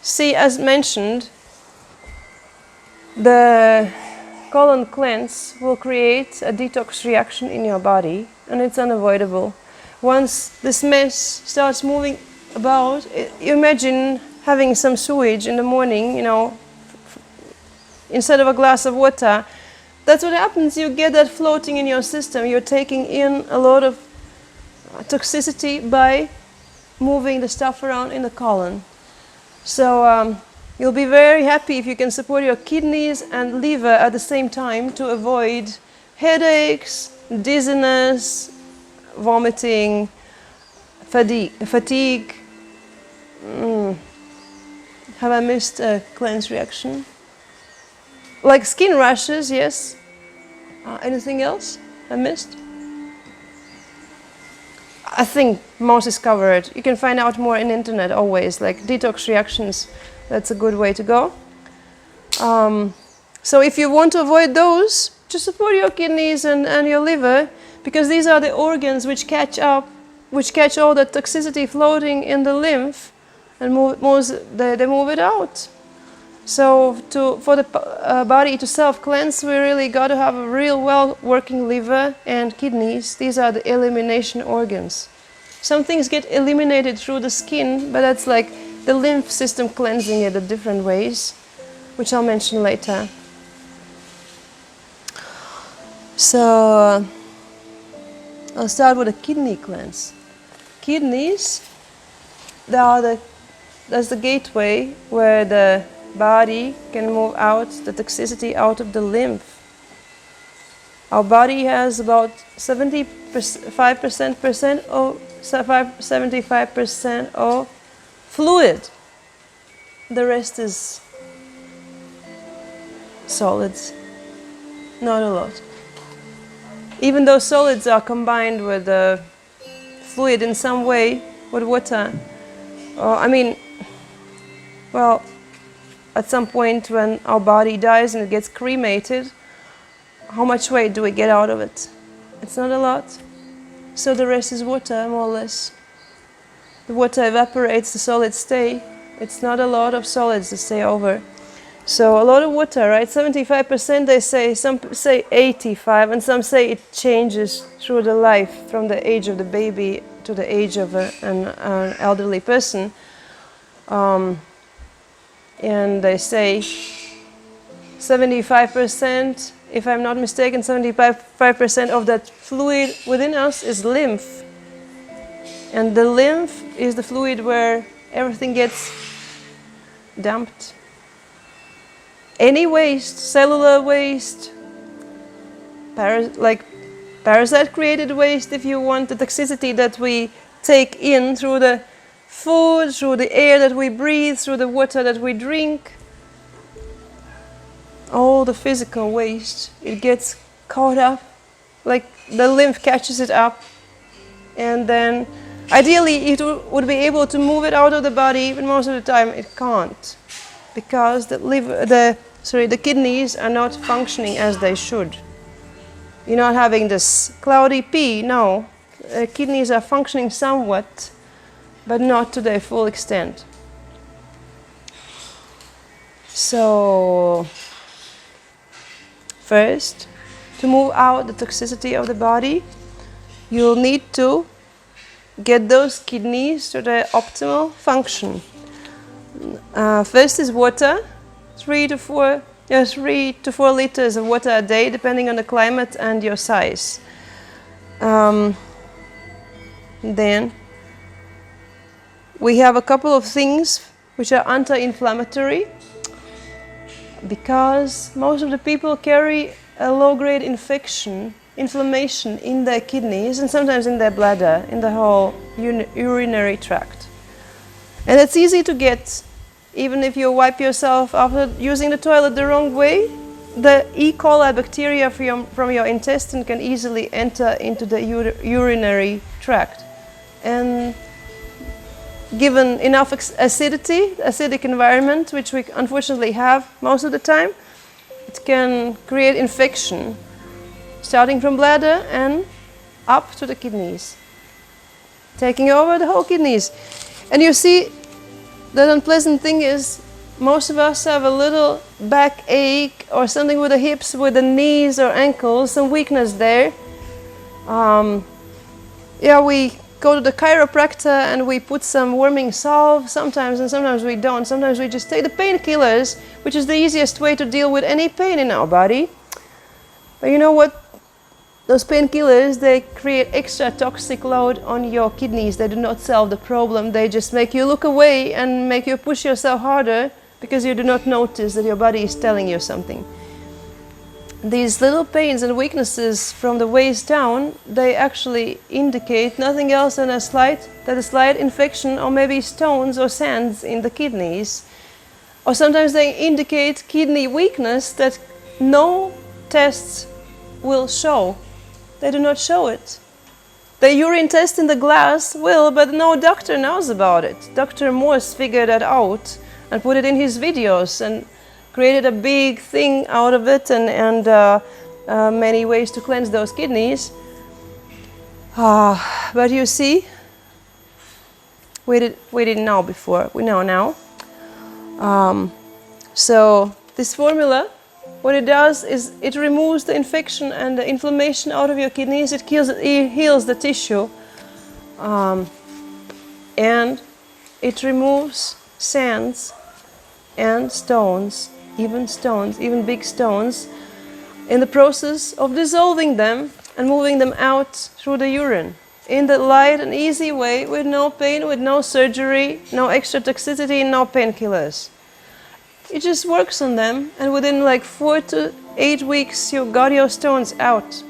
see, as mentioned, the colon cleanse will create a detox reaction in your body, and it's unavoidable. Once this mess starts moving about, you imagine having some sewage in the morning, you know, instead of a glass of water. That's what happens. You get that floating in your system. You're taking in a lot of toxicity by moving the stuff around in the colon. So you'll be very happy if you can support your kidneys and liver at the same time to avoid headaches, dizziness, vomiting, fatigue. Have I missed a cleanse reaction? Like skin rashes, yes. Anything else I missed? I think most is covered. You can find out more in the internet always, like detox reactions. That's a good way to go. So if you want to avoid those, just support your kidneys and your liver, because these are the organs which catch all the toxicity floating in the lymph and they move it out. So for the body to self-cleanse, we really got to have a real well-working liver and kidneys. These are the elimination organs. Some things get eliminated through the skin, but that's like the lymph system cleansing it in different ways, which I'll mention later. So I'll start with a kidney cleanse. Kidneys, that's the gateway where the body can move out the toxicity out of the lymph. Our body has about 75% of fluid. The rest is solids. Not a lot. Even though solids are combined with the fluid in some way, with water. At some point when our body dies and it gets cremated, how much weight do we get out of it? It's not a lot. So the rest is water, more or less. The water evaporates, the solids stay. It's not a lot of solids that stay over. So a lot of water, right? 75% they say, some say 85%, and some say it changes through the life from the age of the baby to the age of an elderly person. And they say 75%, if I'm not mistaken, 75% of that fluid within us is lymph. And the lymph is the fluid where everything gets dumped. Any waste, cellular waste, parasite-created waste, if you want, the toxicity that we take in through the food, through the air that we breathe, through the water that we drink, all the physical waste, it gets caught up, like the lymph catches it up, and then ideally it would be able to move it out of the body, but most of the time it can't, because the kidneys are not functioning as they should. You're not having this cloudy pee, no. Kidneys are functioning somewhat, but not to their full extent. So, first, to move out the toxicity of the body, you'll need to get those kidneys to their optimal function. First is water, 3 to 4 liters of water a day, depending on the climate and your size. Then we have a couple of things which are anti-inflammatory, because most of the people carry a low-grade inflammation in their kidneys and sometimes in their bladder, in the whole urinary tract. And it's easy to get. Even if you wipe yourself after using the toilet the wrong way, the E. coli bacteria from your intestine can easily enter into the urinary tract. And given enough acidic environment, which we unfortunately have most of the time, it can create infection, starting from bladder and up to the kidneys, taking over the whole kidneys. And you see, the unpleasant thing is most of us have a little backache or something with the hips, with the knees or ankles, some weakness there. Yeah, we go to the chiropractor and we put some warming salve sometimes, and sometimes we don't. Sometimes we just take the painkillers, which is the easiest way to deal with any pain in our body. But you know what? Those painkillers, they create extra toxic load on your kidneys. They do not solve the problem. They just make you look away and make you push yourself harder because you do not notice that your body is telling you something. These little pains and weaknesses from the waist down, they actually indicate nothing else than a slight infection or maybe stones or sands in the kidneys. Or sometimes they indicate kidney weakness that no tests will show. They do not show it. The urine test in the glass will, but no doctor knows about it. Dr. Morse figured that out and put it in his videos and created a big thing out of it, and many ways to cleanse those kidneys. But you see, we didn't know before. We know now. So this formula, what it does is it removes the infection and the inflammation out of your kidneys. It heals the tissue, and it removes sands and stones, even big stones, in the process of dissolving them and moving them out through the urine in the light and easy way, with no pain, with no surgery, no extra toxicity, no painkillers. It just works on them, and within like 4 to 8 weeks you got your stones out.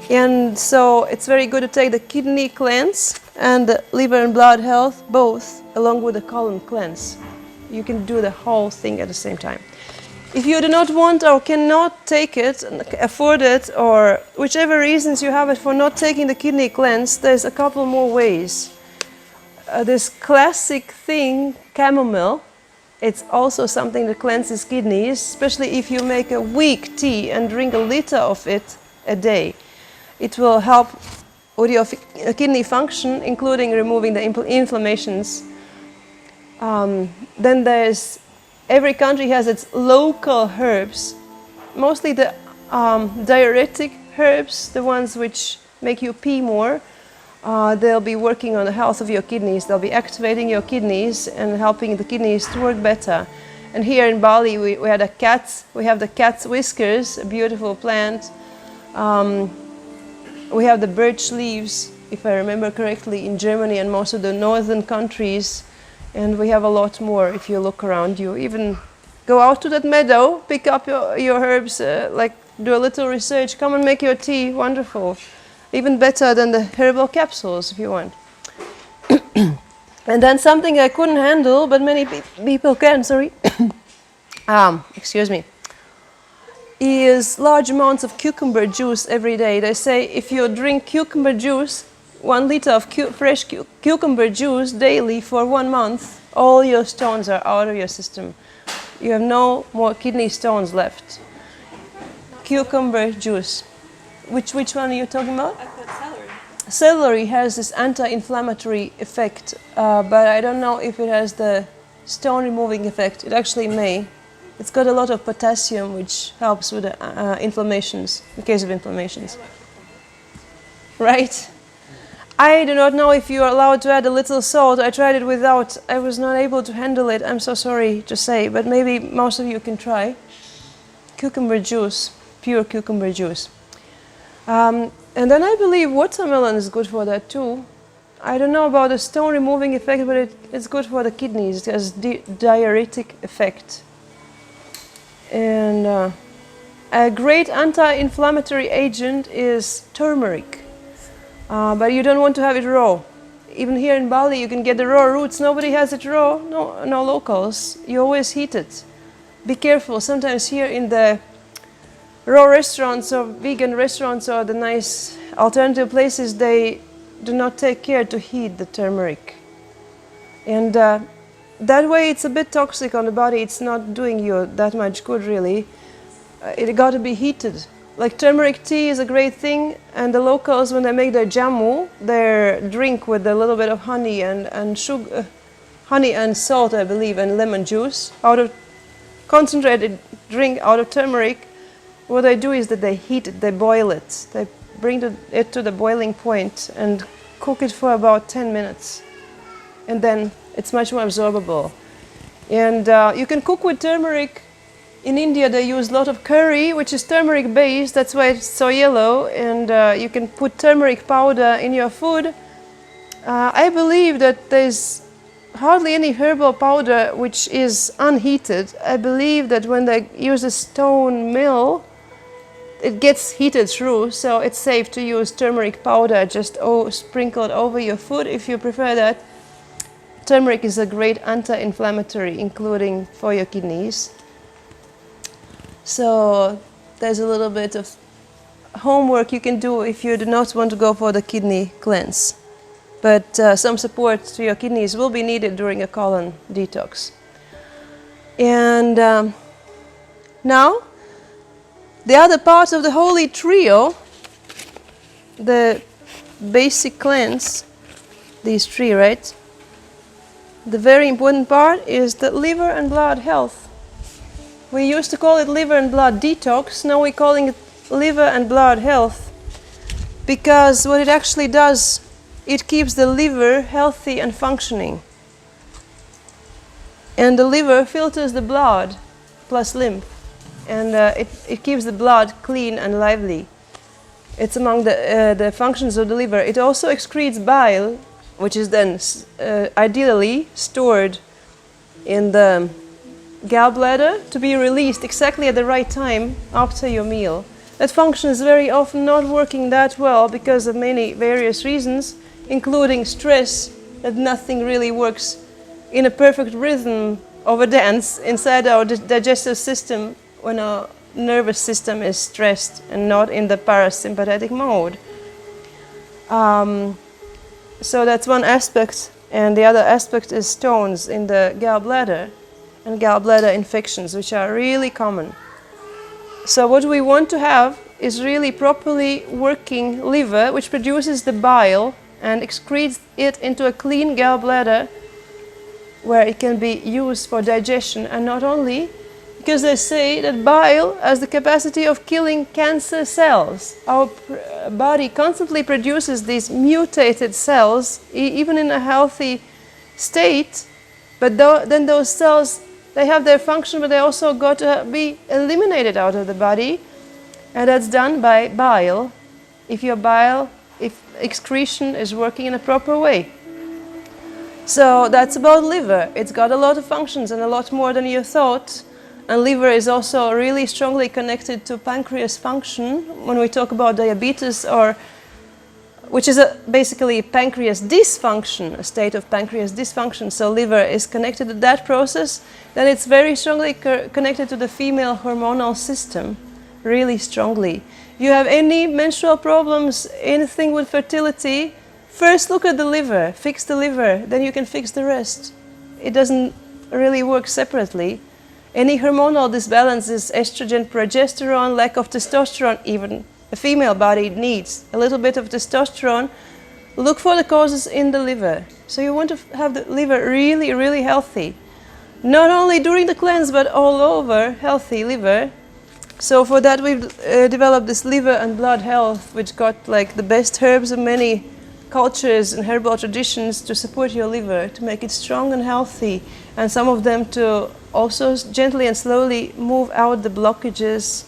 And so it's very good to take the kidney cleanse and the liver and blood health both along with the colon cleanse. You can do the whole thing at the same time. If you do not want or cannot take it, afford it, or whichever reasons you have it for not taking the kidney cleanse, there's a couple more ways. This classic thing, chamomile, it's also something that cleanses kidneys, especially if you make a weak tea and drink a liter of it a day. It will help with your kidney function, including removing the inflammations. Then there's, every country has its local herbs, mostly the diuretic herbs, the ones which make you pee more. They'll be working on the health of your kidneys. They'll be activating your kidneys and helping the kidneys to work better. And here in Bali, we had a cat. We have the cat's whiskers, a beautiful plant. We have the birch leaves, if I remember correctly, in Germany and most of the northern countries. And we have a lot more if you look around you. Even go out to that meadow, pick up your herbs, do a little research, come and make your tea, wonderful. Even better than the herbal capsules if you want. And then something I couldn't handle, but many people can, excuse me, is large amounts of cucumber juice every day. They say if you drink cucumber juice, 1 liter of fresh cucumber juice daily for 1 month, all your stones are out of your system. You have no more kidney stones left. Cucumber juice. Which one are you talking about? I put celery. Celery has this anti-inflammatory effect, but I don't know if it has the stone-removing effect. It actually may. It's got a lot of potassium, which helps with the inflammations, in case of inflammations. Right? I do not know if you are allowed to add a little salt. I tried it without. I was not able to handle it. I'm so sorry to say, but maybe most of you can try. Cucumber juice, pure cucumber juice. And then I believe watermelon is good for that too. I don't know about the stone removing effect, but it's good for the kidneys. It has diuretic effect. And a great anti-inflammatory agent is turmeric. But you don't want to have it raw. Even here in Bali, you can get the raw roots. Nobody has it raw, no locals. You always heat it. Be careful. Sometimes here in the raw restaurants or vegan restaurants or the nice alternative places, they do not take care to heat the turmeric. And that way it's a bit toxic on the body. It's not doing you that much good, really. It got to be heated. Like turmeric tea is a great thing, and the locals, when they make their jamu, their drink with a little bit of honey and sugar, honey and salt, I believe, and lemon juice out of concentrated drink out of turmeric. What they do is that they heat it, they boil it, they bring it to the boiling point and cook it for about 10 minutes. And then it's much more absorbable. And you can cook with turmeric. In India they use a lot of curry, which is turmeric based, that's why it's so yellow, and you can put turmeric powder in your food. I believe that there's hardly any herbal powder which is unheated. I believe that when they use a stone mill, it gets heated through, so it's safe to use turmeric powder just sprinkled over your food if you prefer that. Turmeric is a great anti-inflammatory, including for your kidneys. So there's a little bit of homework you can do if you do not want to go for the kidney cleanse. But some support to your kidneys will be needed during a colon detox. And now, the other part of the holy trio, the basic cleanse, these three, right? The very important part is the liver and blood health. We used to call it liver and blood detox, now we're calling it liver and blood health, because what it actually does, it keeps the liver healthy and functioning. And the liver filters the blood plus lymph, and it keeps the blood clean and lively. It's among the functions of the liver. It also excretes bile, which is then ideally stored in the gallbladder to be released exactly at the right time after your meal. That function is very often not working that well because of many various reasons, including stress, that nothing really works in a perfect rhythm of a dance inside our digestive system when our nervous system is stressed and not in the parasympathetic mode. So that's one aspect, and the other aspect is stones in the gallbladder and gallbladder infections, which are really common. So what we want to have is really properly working liver, which produces the bile and excretes it into a clean gallbladder where it can be used for digestion. And not only, because they say that bile has the capacity of killing cancer cells. Our body constantly produces these mutated cells, even in a healthy state, but then those cells, they have their function, but they also got to be eliminated out of the body, and that's done by bile, if excretion is working in a proper way. So that's about liver. It's got a lot of functions and a lot more than you thought. And liver is also really strongly connected to pancreas function when we talk about diabetes, which is basically pancreas dysfunction, a state of pancreas dysfunction. So liver is connected to that process. Then it's very strongly connected to the female hormonal system, really strongly. If you have any menstrual problems, anything with fertility, first look at the liver, fix the liver, then you can fix the rest. It doesn't really work separately. Any hormonal disbalances, estrogen, progesterone, lack of testosterone, even a female body needs a little bit of testosterone. Look for the causes in the liver. So you want to have the liver really, really healthy. Not only during the cleanse, but all over healthy liver. So for that we've developed this liver and blood health, which got like the best herbs of many cultures and herbal traditions to support your liver, to make it strong and healthy, and some of them to also gently and slowly move out the blockages.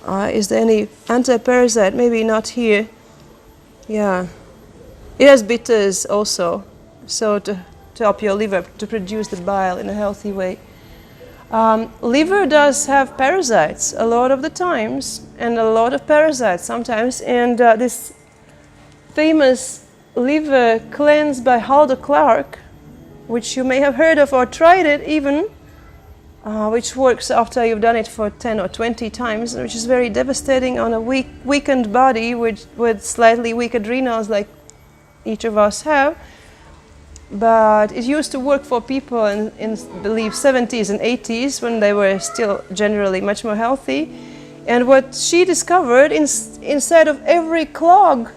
Is there any anti-parasite? Maybe not here. Yeah. It has bitters also, so to help your liver to produce the bile in a healthy way. Liver does have parasites a lot of the times, and a lot of parasites sometimes, and this famous liver cleanse by Halder Clark, which you may have heard of or tried it even, which works after you've done it for 10 or 20 times, which is very devastating on a weakened body with slightly weak adrenals like each of us have. But it used to work for people in I believe 70s and 80s when they were still generally much more healthy. And what she discovered, inside of every clog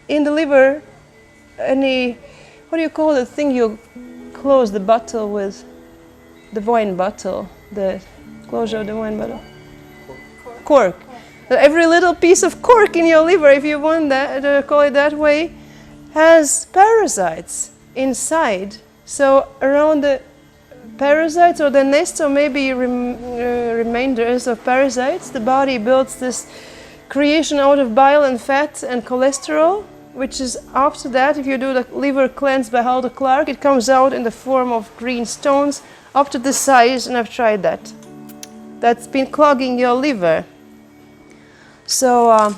in the liver, any what do you call the thing you close the bottle with? The wine bottle, the closure of the wine bottle. Cork. Every little piece of cork in your liver, if you want that to call it that way, has parasites inside. So around the parasites or the nest or maybe remainders of parasites, the body builds this creation out of bile and fat and cholesterol, which is after that, if you do the liver cleanse by Halder Clark, it comes out in the form of green stones up to this size, and I've tried that. That's been clogging your liver. So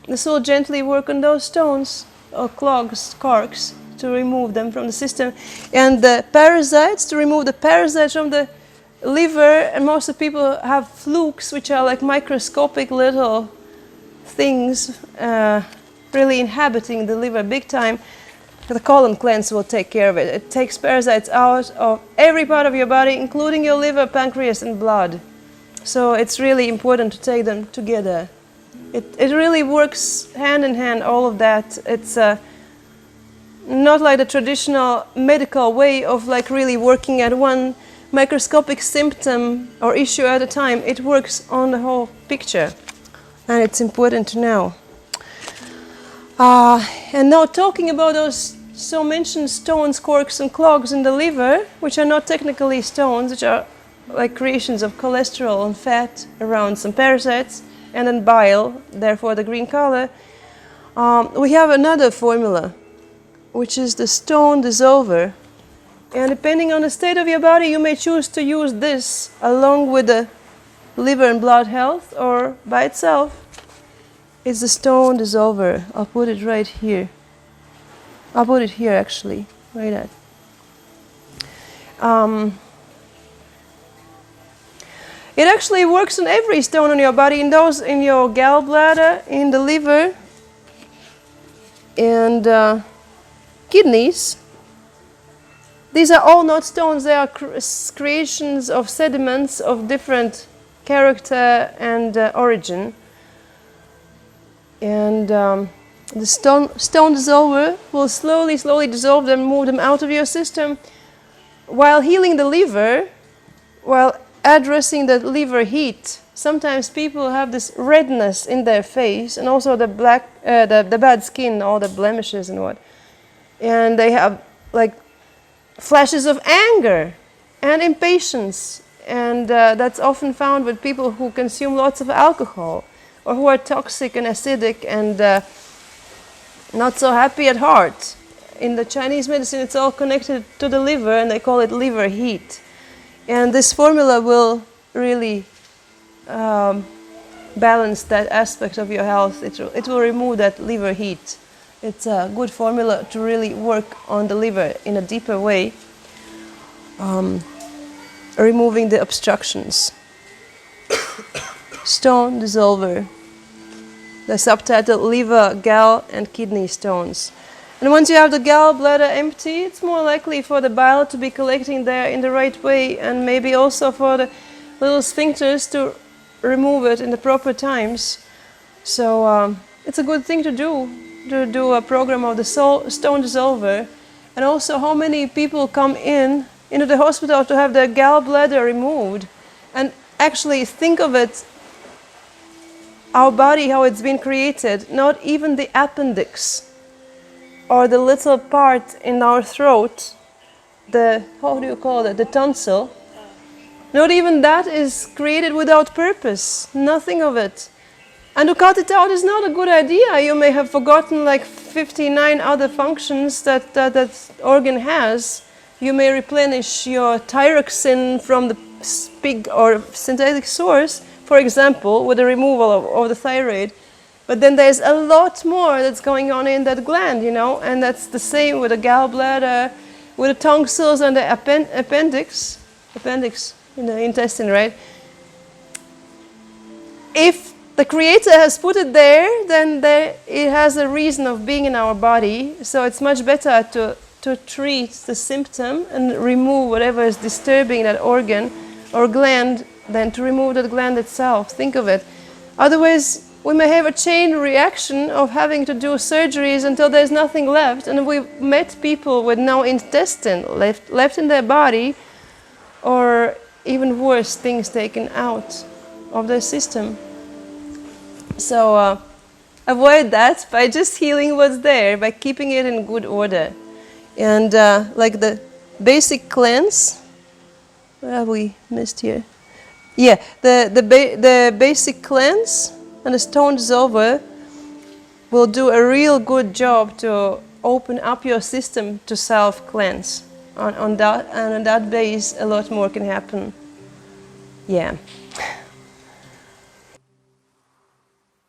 this will gently work on those stones or clogs, corks, to remove them from the system. And the parasites, to remove the parasites from the liver, and most of the people have flukes, which are like microscopic little things really inhabiting the liver big time. The colon cleanse will take care of it. It takes parasites out of every part of your body, including your liver, pancreas, and blood. So it's really important to take them together. It really works hand in hand, all of that. It's not like the traditional medical way of like really working at one microscopic symptom or issue at a time. It works on the whole picture, and it's important to know. And now talking about those so mentioned stones, corks, and clogs in the liver, which are not technically stones, which are like creations of cholesterol and fat around some parasites, and then bile, therefore the green color. We have another formula, which is the stone dissolver. And depending on the state of your body, you may choose to use this along with the liver and blood health, or by itself. It's the stone dissolver. I'll put it right here. I'll put it here actually, like that. It actually works on every stone on your body, in your gallbladder, in the liver, and kidneys. These are all not stones, they are creations of sediments of different character and origin. And the stone dissolver will slowly dissolve them, move them out of your system, while healing the liver, while addressing the liver heat. Sometimes people have this redness in their face, and also the bad skin, all the blemishes and what. And they have like flashes of anger and impatience, and that's often found with people who consume lots of alcohol, or who are toxic and acidic and not so happy at heart. In the Chinese medicine, it's all connected to the liver, and they call it liver heat. And this formula will really balance that aspect of your health. It will remove that liver heat. It's a good formula to really work on the liver in a deeper way, removing the obstructions. Stone dissolver. The subtitle: liver, gall, and kidney stones. And once you have the gallbladder empty, it's more likely for the bile to be collecting there in the right way, and maybe also for the little sphincters to remove it in the proper times. So it's a good thing to do a program of the stone dissolver. And also, how many people come into the hospital to have their gallbladder removed? And actually think of it, our body, how it's been created, not even the appendix or the little part in our throat, how do you call it, the tonsil, not even that is created without purpose, nothing of it. And to cut it out is not a good idea. You may have forgotten like 59 other functions that organ has. You may replenish your thyroxine from the pig or synthetic source, for example, with the removal of the thyroid. But then there's a lot more that's going on in that gland, and that's the same with the gallbladder, with the tonsils and the appendix in the intestine, right? If the Creator has put it there, then it has a reason of being in our body. So it's much better to treat the symptom and remove whatever is disturbing that organ or gland than to remove that gland itself. Think of it. Otherwise, we may have a chain reaction of having to do surgeries until there's nothing left. And we've met people with no intestine left in their body, or even worse, things taken out of their system. So avoid that by just healing what's there, by keeping it in good order. And like the basic cleanse, what have we missed here? Yeah, the basic cleanse and the stone dissolver will do a real good job to open up your system to self-cleanse. On that base, a lot more can happen. Yeah.